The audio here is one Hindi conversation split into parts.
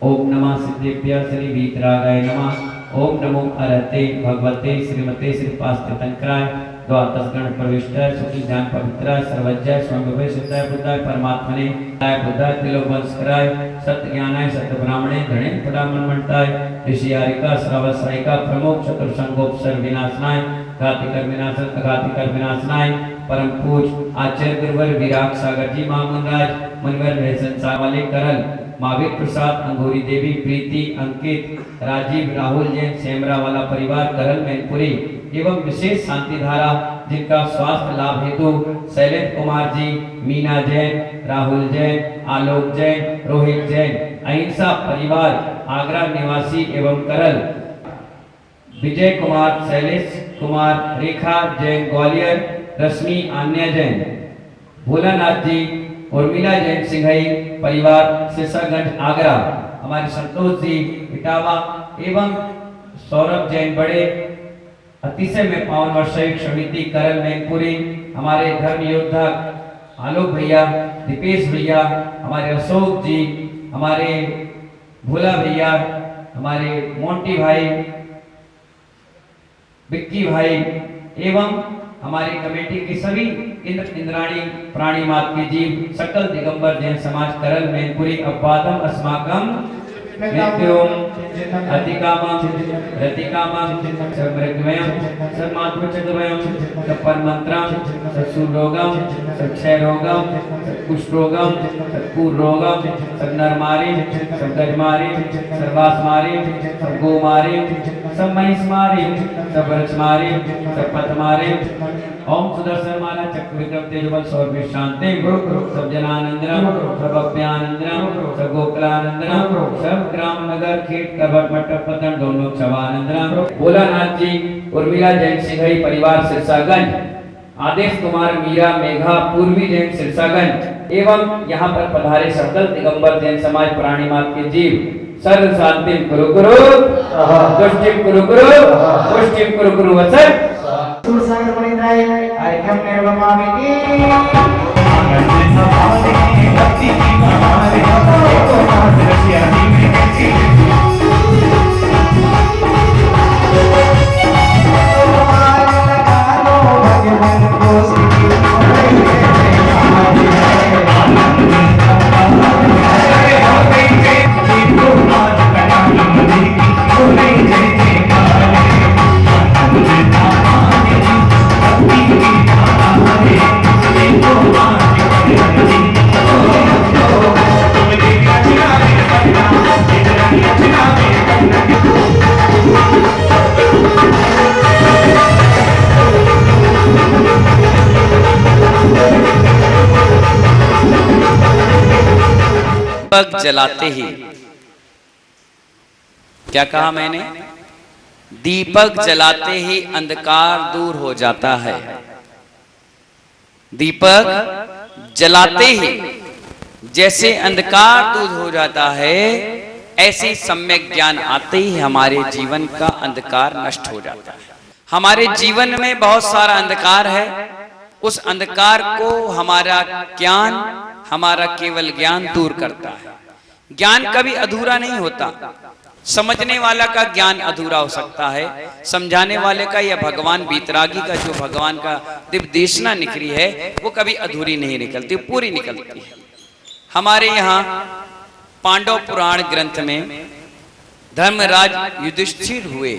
ओम नमः सिद्धेभ्य श्री वीतरागाय नमः। ओम नमो अरहते भगवते श्रीमते श्रीपास्त्रतंत्राय द्वादश गण प्रविष्टाय सुखी ज्ञान पवित्राय सर्वज्ञाय स्वयंभवे सिद्धाय बुद्धाय परमात्मने बुद्धाय त्रिलोकवंशकराय सत्य ज्ञानाय सत्य ब्राह्मणे धणे पडामन मंडताय ऋषियारिका श्रावसायिका प्रमुख चतुर्संगोपसर विनाशनाय घातिकर विनाशन अघातिकर विनाशनाय परम पूज आचार्य गुरुवर विराट सागर जी महामंडराज मनवर संसार वाले करल महावीर प्रसाद अंगूरी देवी प्रीति अंकित राजीव राहुल जैन सेमरा वाला परिवार करल मैनपुरी एवं विशेष शांति धारा जिनका स्वास्थ्य लाभ हेतु शैलेंद्र कुमार जी मीना जैन राहुल जैन आलोक जैन रोहित जैन अहिंसा परिवार आगरा निवासी एवं करल विजय कुमार शैलेश कुमार रेखा जैन ग्वालियर रश्मि आन्या जैन भोलानाथ जी उर्मिला जैन सिंघई परिवार सिरसागंज आगरा हमारे संतोष जी इटावा एवं सौरभ जैन बड़े अतिशय में पावन वर्षायुक्त समिति करल मैनपुरी हमारे धर्म योद्धा आलोक भैया दीपेश भैया हमारे अशोक जी हमारे भोला भैया हमारे मोंटी भाई विक्की भाई एवं हमारी कमेटी की सभी इंद्र इंद्राणी प्राणी मात की जीव सकल दिगंबर जैन समाज करल मैनपुरी अपादम अस्माकम नित्योम अतिकामम रतिकामम समृग्वयम सर्मात्मचद्वयम सपन्मंत्रम सत्सुरोगम सक्षयरोगम सत्कुष्ठरोगम सत्कुरोगम सन्नरमारी सगजमारी सर्वासमारी सबगोमारी सबमहिषमारी सबरचमारी सबपथमारी ओम सुदर्शन माला चक्र विक्रम तेजबल सौरभ शांति सब जनानंदनम सब अभ्यानंदनम सब गोकुलानंदनम सब ग्राम नगर खेत करवट मट्टप पतन दोनों छवानंदनम भोलानाथ जी उर्मिला जैन सिंघई परिवार सिरसागंज आदेश कुमार मीरा मेघा पूर्वी जैन सिरसागंज एवं यहाँ पर पधारे सकल दिगंबर जैन समाज प्राणी मात के जीव सर्व शांति कुरु कुरु दुष्टिम कुरु कुरु पुष्टिम कुरु कुरु वचन सुरसागर परित्राय आर्यम निर्वमामि भक्ति की हमारे को नाथ रसिया दी में भगवान को दीपक जलाते ही क्या कहा मैंने दीपक जलाते ही अंधकार दूर हो जाता है। दीपक जलाते ही जैसे अंधकार दूर हो जाता है ऐसे सम्यक ज्ञान आते ही हमारे जीवन का अंधकार नष्ट हो जाता है। हमारे जीवन में बहुत सारा अंधकार है, उस अंधकार को हमारा ज्ञान हमारा केवल ज्ञान दूर करता है। ज्ञान कभी अधूरा नहीं होता। समझने वाला का ज्ञान अधूरा हो सकता है, समझाने वाले का या भगवान बीतरागी का जो भगवान का दिव्य देशना निकली है वो कभी अधूरी नहीं निकलती, पूरी निकलती है। हमारे यहाँ पांडव पुराण ग्रंथ में धर्मराज युधिष्ठिर हुए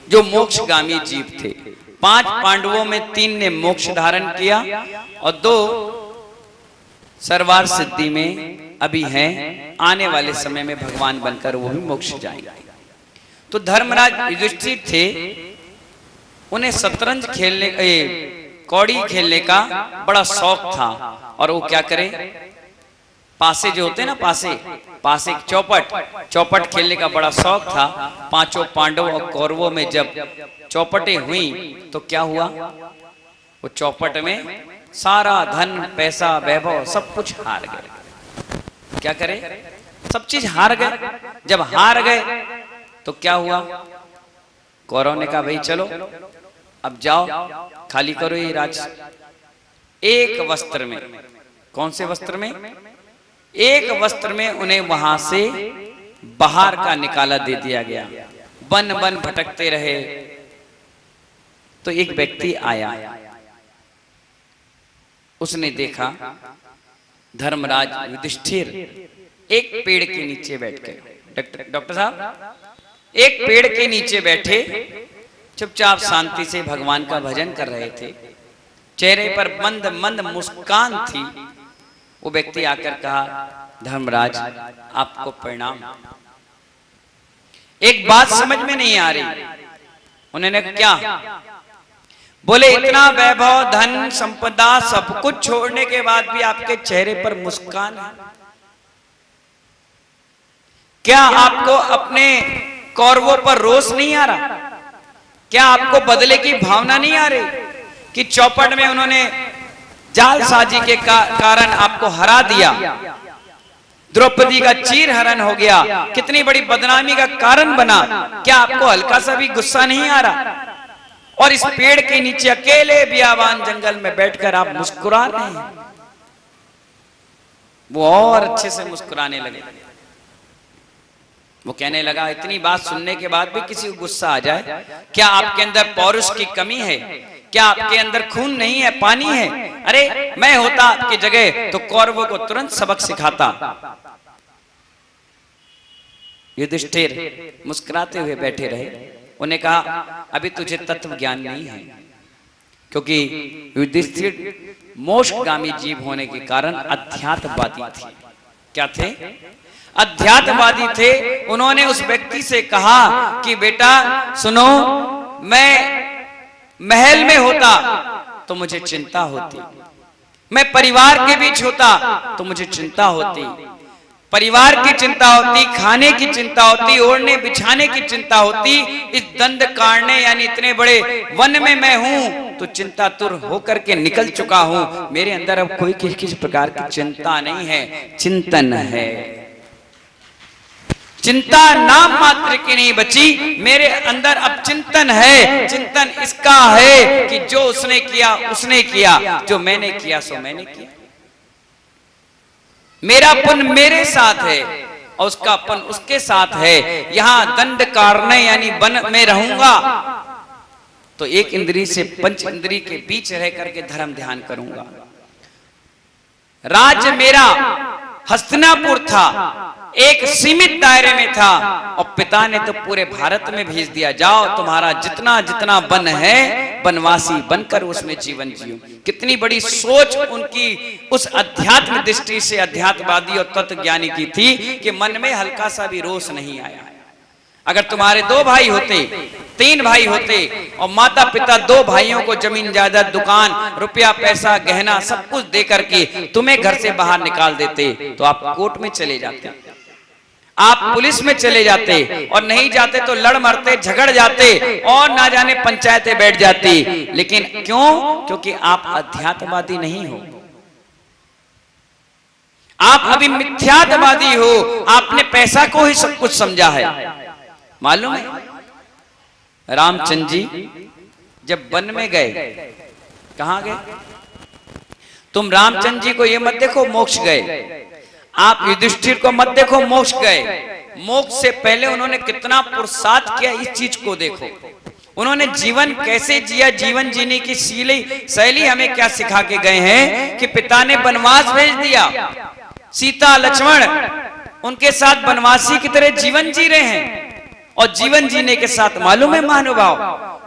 जो मोक्षगामी जीव थे। 5 पांडवों में 3 ने मोक्ष धारण किया और 2 सर्वार सिद्धि में अभी हैं, आने वाले समय में भगवान बनकर वो भी मोक्ष जाएंगे। तो धर्मराज युधिष्ठिर थे, उन्हें शतरंज खेलने कौड़ी खेलने का बड़ा शौक था। और वो क्या करें, पासे जो होते हैं ना, पासे चौपट खेलने का बड़ा शौक था। 5 पांडवों और कौरवों में जब चौपटें हुई तो क्या हुआ, वो चौपट में सारा धन पैसा वैभव सब कुछ हार गए। क्या करें, सब चीज हार गए। जब हार गए तो क्या हुआ, कौरव ने कहा भाई चलो अब जाओ खाली करो ये राज। एक वस्त्र में, कौन से वस्त्र में, एक वस्त्र में उन्हें वहां से बाहर का निकाला दे दिया गया। वन वन भटकते रहे तो एक व्यक्ति आया, उसने देखा धर्मराज युधिष्ठिर एक पेड़ के नीचे बैठ गए। डॉक्टर साहब एक पेड़ के नीचे बैठे चुपचाप शांति से भगवान का भजन कर रहे थे, चेहरे पर मंद मंद मुस्कान थी। वो व्यक्ति आकर कहा धर्मराज आपको प्रणाम। एक बात समझ में नहीं आ रही, उन्होंने क्या बोले, इतना वैभव धन संपदा सब कुछ छोड़ने के बाद भी आपके चेहरे पर मुस्कान है, क्या आपको अपने कौरवों पर रोष नहीं आ रहा? क्या आपको बदले की भावना नहीं आ रही कि चौपट में उन्होंने जालसाजी के कारण आपको हरा दिया, द्रौपदी का चीर हरण हो गया, कितनी बड़ी बदनामी का कारण बना? क्या आपको हल्का सा भी गुस्सा नहीं आ रहा? और इस पेड़ के नीचे अकेले बियाबान जंगल में बैठकर आप मुस्कुरा रहे हैं। वो और अच्छे से मुस्कुराने लगे। वो कहने लगा इतनी बात सुनने के बाद भी किसी को गुस्सा आ जाए, क्या आपके अंदर पौरुष की कमी है? क्या आपके अंदर खून नहीं है, पानी है? अरे मैं होता आपकी जगह तो कौरवों को तुरंत सबक सिखाता। युधिष्ठिर मुस्कुराते हुए बैठे रहे। उन्हें कहा अभी तुझे तत्व ज्ञान नहीं है, क्योंकि युधिष्ठिर मोक्षगामी जीव होने के कारण अध्यात्मवादी थे। क्या थे? अध्यात्मवादी थे। उन्होंने उस व्यक्ति से कहा कि बेटा सुनो, मैं महल में होता तो मुझे चिंता होती, मैं परिवार के बीच होता तो मुझे चिंता होती, परिवार की चिंता होती, खाने की चिंता होती, ओढ़ने बिछाने की चिंता होती। इस दंड काटने यानी इतने बड़े वन में मैं हूं तो चिंतातुर होकर के निकल चुका हूं। मेरे अंदर अब कोई किसी प्रकार की चिंता नहीं है, चिंतन है। चिंता नाम मात्र की नहीं बची, मेरे अंदर अब चिंतन है। चिंतन इसका है कि जो उसने किया उसने किया, जो मैंने किया सो मैंने किया। मेरा पुण्य मेरे साथ है और उसका पुण्य उसके साथ है। यहां दंड कारणे यानी वन में रहूंगा तो एक इंद्री से 5 इंद्री के बीच रह करके धर्म ध्यान करूंगा। राज्य मेरा हस्तिनापुर था, एक सीमित दायरे में था, और पिता ने तो पूरे भारत में भेज दिया, जाओ तुम्हारा जितना जितना वन है वनवासी बनकर उसमें जीवन जियो। कितनी बड़ी सोच उनकी उस अध्यात्म दृष्टि से अध्यात्मवादी और तत्वज्ञानी की थी कि मन में हल्का सा भी रोष नहीं आया। अगर तुम्हारे 2 भाई होते, 3 भाई होते और माता पिता 2 भाइयों को जमीन जायदाद दुकान रुपया पैसा गहना सब कुछ दे करके तुम्हें घर से बाहर निकाल देते तो आप कोर्ट में चले जाते, आप पुलिस में चले जाते, और नहीं जाते तो लड़ मरते झगड़ जाते और ना जाने पंचायतें बैठ जाती। लेकिन क्यों? क्योंकि आप अध्यात्मवादी नहीं हो, आप अभी मिथ्यात्ववादी हो। आपने पैसा को ही सब कुछ समझा है। मालूम है रामचंद्र जी जब वन में गए, कहां गए? तुम रामचंद्र जी को ये मत देखो मोक्ष गए, आप युधिष्ठिर को मत देखो मोक्ष गए। मोक्ष से पहले उन्होंने कितना पुरुषार्थ किया, इस चीज को देखो। उन्होंने जीवन कैसे जिया, जीवन जीने की शैली हमें क्या सिखा के गए हैं कि पिता ने वनवास भेज दिया, सीता लक्ष्मण उनके साथ वनवासी की तरह जीवन जी रहे हैं। और जीवन जीने के साथ मालूम है महानुभाव,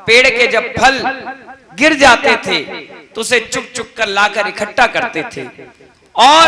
पेड़ के जब फल गिर जाते थे तो उसे चुक चुक कर लाकर इकट्ठा करते थे और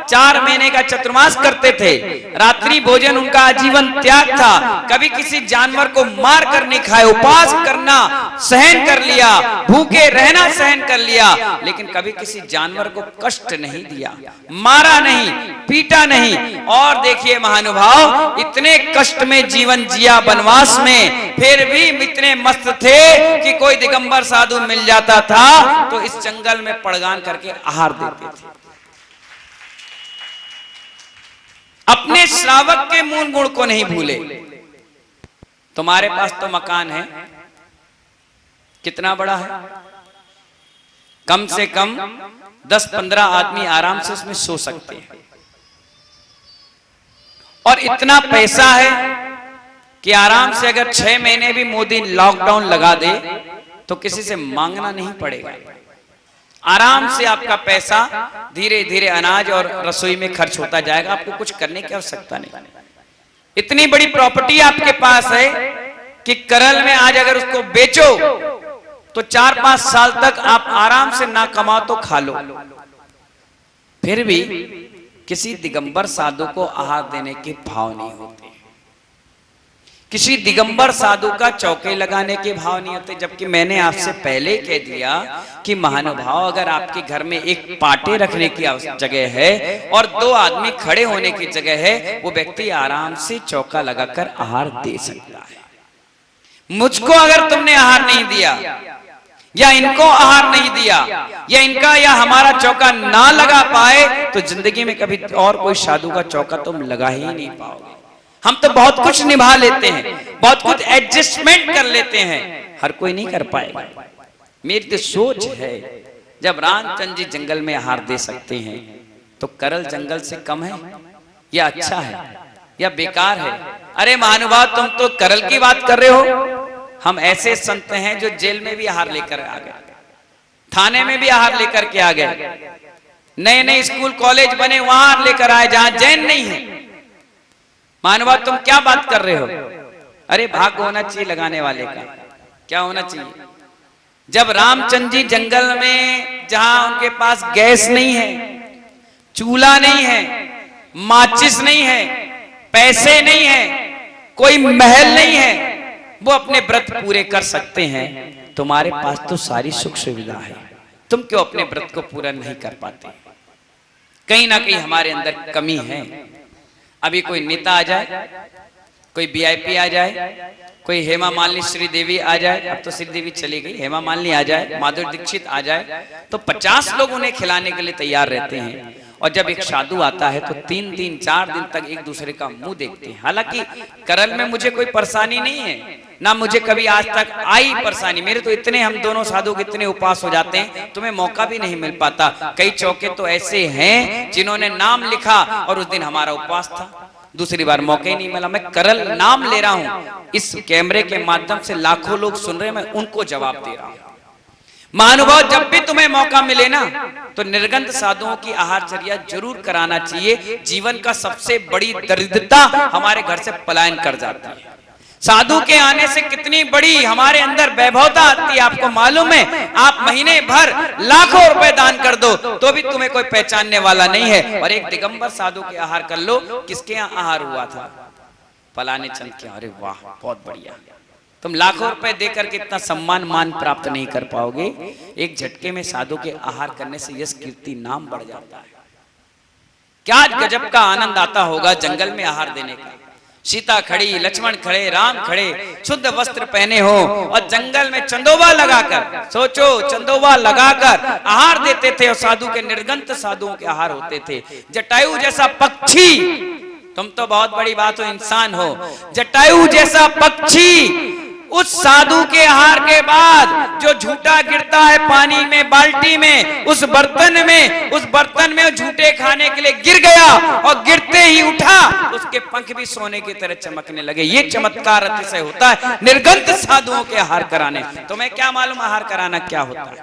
4 महीने का चतुर्मास करते थे। रात्रि भोजन उनका आजीवन त्याग था, कभी किसी जानवर को मार कर नहीं खाए, उपवास करना सहन कर लिया, भूखे रहना सहन कर लिया, लेकिन कभी किसी जानवर को कष्ट नहीं दिया, मारा नहीं, पीटा नहीं। और देखिए महानुभाव, इतने कष्ट में जीवन जिया वनवास में, फिर भी इतने मस्त थे कि कोई दिगंबर साधु मिल जाता था तो इस जंगल में पड़गान करके आहार देते थे। अपने श्रावक के मूल गुण को नहीं भूले। तुम्हारे पास तो मकान है, कितना बड़ा है, कम से कम 10-15 आदमी आराम से उसमें सो सकते हैं। और इतना पैसा है कि आराम से अगर 6 महीने भी मोदी लॉकडाउन लगा दे तो किसी से मांगना नहीं पड़ेगा। आराम से आपका पैसा धीरे धीरे अनाज और रसोई में खर्च होता जाएगा, आपको कुछ करने की आवश्यकता नहीं। इतनी बड़ी प्रॉपर्टी आपके पास है कि करल में आज अगर उसको बेचो तो 4-5 साल तक आप आराम से ना कमाओ तो खा लो। फिर भी किसी दिगंबर साधु को आहार देने के भाव नहीं होते, किसी दिगंबर साधु का चौके लगाने के भाव नहीं होते। जबकि मैंने आपसे पहले कह दिया कि महानुभाव, अगर आपके घर में एक पाटे रखने की जगह है और 2 आदमी खड़े होने की जगह है, वो व्यक्ति आराम से चौका लगाकर आहार दे सकता है। मुझको अगर तुमने आहार नहीं दिया या इनको आहार नहीं दिया या इनका या हमारा चौका ना लगा पाए तो जिंदगी में कभी और कोई साधु का चौका तुम लगा ही नहीं पाओगे। हम तो बहुत कुछ निभा लेते हैं, बहुत कुछ एडजस्टमेंट कर लेते हैं, हर कोई नहीं कर पाएगा। मेरी तो सोच है, जब रामचंद्र जी जंगल में आहार दे सकते हैं तो करल जंगल से कम है या अच्छा है या बेकार है? अरे महानुभाव, तुम तो करल की बात कर रहे हो, हम ऐसे संत हैं जो जेल में भी आहार लेकर आ गए, थाने में भी आहार लेकर के आ गए, नए नए स्कूल कॉलेज बने वहां लेकर आए जहां जैन नहीं है। महानुभाव, तुम क्या बात कर रहे हो? अरे भाग होना चाहिए लगाने वाले का, क्या होना चाहिए? जब रामचंद्र जी जंगल में, जहां उनके पास गैस नहीं है, चूल्हा नहीं है, माचिस नहीं है, पैसे नहीं है, कोई महल नहीं है, वो अपने व्रत पूरे कर सकते हैं। तुम्हारे पास तो सारी सुख सुविधा है, तुम क्यों अपने व्रत को पूरा नहीं कर पाते? कहीं ना कहीं हमारे अंदर कमी है। अभी कोई नेता आ जाए, कोई वीआईपी आ जाए, कोई हेमा मालिनी श्रीदेवी आ जाए, अब तो श्रीदेवी चली गई, हेमा मालिनी आ जाए, माधुरी दीक्षित आ जाए, तो 50 लोग उन्हें खिलाने के लिए तैयार रहते हैं। और जब एक साधु आता है तो 3-3, 4 दिन तक एक दूसरे का मुंह देखते हैं। हालांकि करल में मुझे कोई परेशानी नहीं है, ना मुझे कभी आज तक आई परेशानी। मेरे तो इतने, हम दोनों साधु इतने उपास हो जाते हैं, तुम्हें मौका भी नहीं मिल पाता। कई चौके तो ऐसे हैं जिन्होंने नाम लिखा और उस दिन हमारा उपवास था, दूसरी बार मौका ही नहीं मिला। मैं करल नाम ले रहा हूं, इस कैमरे के माध्यम से लाखों लोग सुन रहे हैं, मैं उनको जवाब दे रहा हूं। महानुभाव, जब भी तुम्हें मौका मिले ना तो निर्गंध साधुओं की आहारचर्या जरूर कराना चाहिए। जीवन का सबसे बड़ी दरिद्रता हमारे घर से पलायन कर जाती है। साधु के आने से कितनी बड़ी हमारे अंदर वैभवता आती है, आपको मालूम है? आप महीने भर लाखों रुपए दान कर दो तो भी तुम्हें कोई पहचानने वाला नहीं है। और एक दिगंबर साधु के आहार कर लो। किसके यहाँ आहार हुआ था? फलाने चंद के। अरे वाह, बहुत बढ़िया। तुम लाखों रुपए देकर के इतना सम्मान मान प्राप्त नहीं कर पाओगे। एक झटके में साधु के आहार करने से यश कीर्ति नाम बढ़ जाता है। क्या गजब का आनंद आता होगा जंगल में आहार देने का। सीता खड़ी, लक्ष्मण खड़े, राम खड़े, शुद्ध वस्त्र पहने हो और जंगल में चंदोबा लगाकर, सोचो चंदोबा लगाकर आहार देते थे। और साधु के, निर्गंत साधुओं के आहार होते थे। जटायु जैसा पक्षी, तुम तो बहुत बड़ी बात हो, इंसान हो, जटायु जैसा पक्षी उस साधु के आहार के बाद जो झूठा गिरता है पानी में, बाल्टी में, उस बर्तन में झूठे खाने के लिए गिर गया और गिरते ही उठा, उसके पंख भी सोने की तरह चमकने लगे। ये चमत्कार अतिशय होता है निर्गंत साधुओं के आहार कराने। तुम्हें क्या मालूम आहार कराना क्या होता है?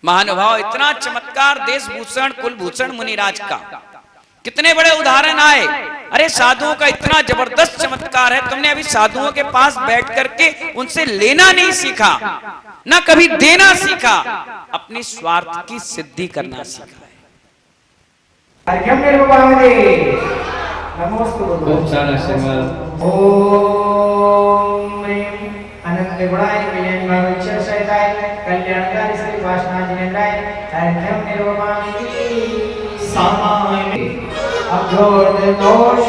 महानुभाव, इतना चमत्कार देशभूषण कुलभूषण मुनिराज का, कितने बड़े उदाहरण आए। अरे साधुओं का इतना जबरदस्त चमत्कार है, तुमने अभी साधुओं के पास बैठ करके उनसे लेना नहीं सीखा, ना कभी देना सीखा, अपनी स्वार्थ की सिद्धि करना सीखा है। खूब सारा आशीर्वाद। ओम अनंत गुणाय कल्याण भावच्य सहिताय कल्याणकारी श्री वासना जिनेन्द्राय अर्घ्यम निरूपमामि सामाय अभ्योर्द दोष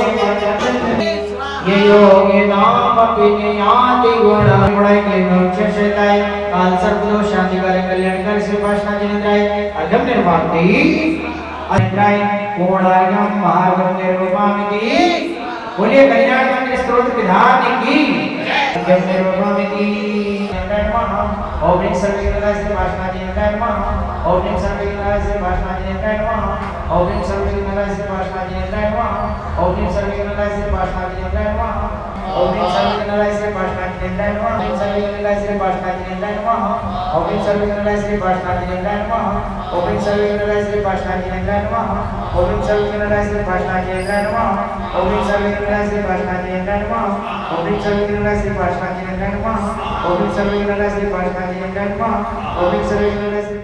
ये योगी नाम पिनियाति गुण गुणाय कल्याण भावच्य सहिताय काल सर्व दोष शांति कल्याणकारी श्री वासना जिनेन्द्राय अर्घ्यम निरूपमामि अत्राय कोणायम महागम निरूपमामि। बोलिए कल्याण मंत्र स्तोत्र विधान की जब निरूपमामि। ओम सर्वज्ञाय से भाषणा जिनेन्द्राय नमः। ओम सर्वज्ञाय से भाषणा जिनेन्द्राय नमः। ओम सर्वज्ञाय से भाषणा जिनेन्द्राय नमः। ओम सर्वज्ञाय से भाषणा जिनेन्द्राय नमः। ओम सर्वज्ञाय से भाषणा जिनेन्द्राय नमः। ओम सर्वज्ञाय से भाषणा जिनेन्द्राय नमः। ओम सर्वज्ञाय से भाषणा जिनेन्द्राय नमः। ओम सर्वज्ञाय से भाषणा जिनेन्द्राय नमः। ओम सर्वज्ञाय से भाषणा जिनेन्द्राय नमः। ओम सर्वज्ञाय से भाषणा जिनेन्द्राय नमः। ओम सर्वज्ञाय से भाषणा जिनेन्द्राय नमः। ओम सर्वज्ञाय से भाषणा जिनेन्द्राय नमः। ओम सर्वज्ञाय से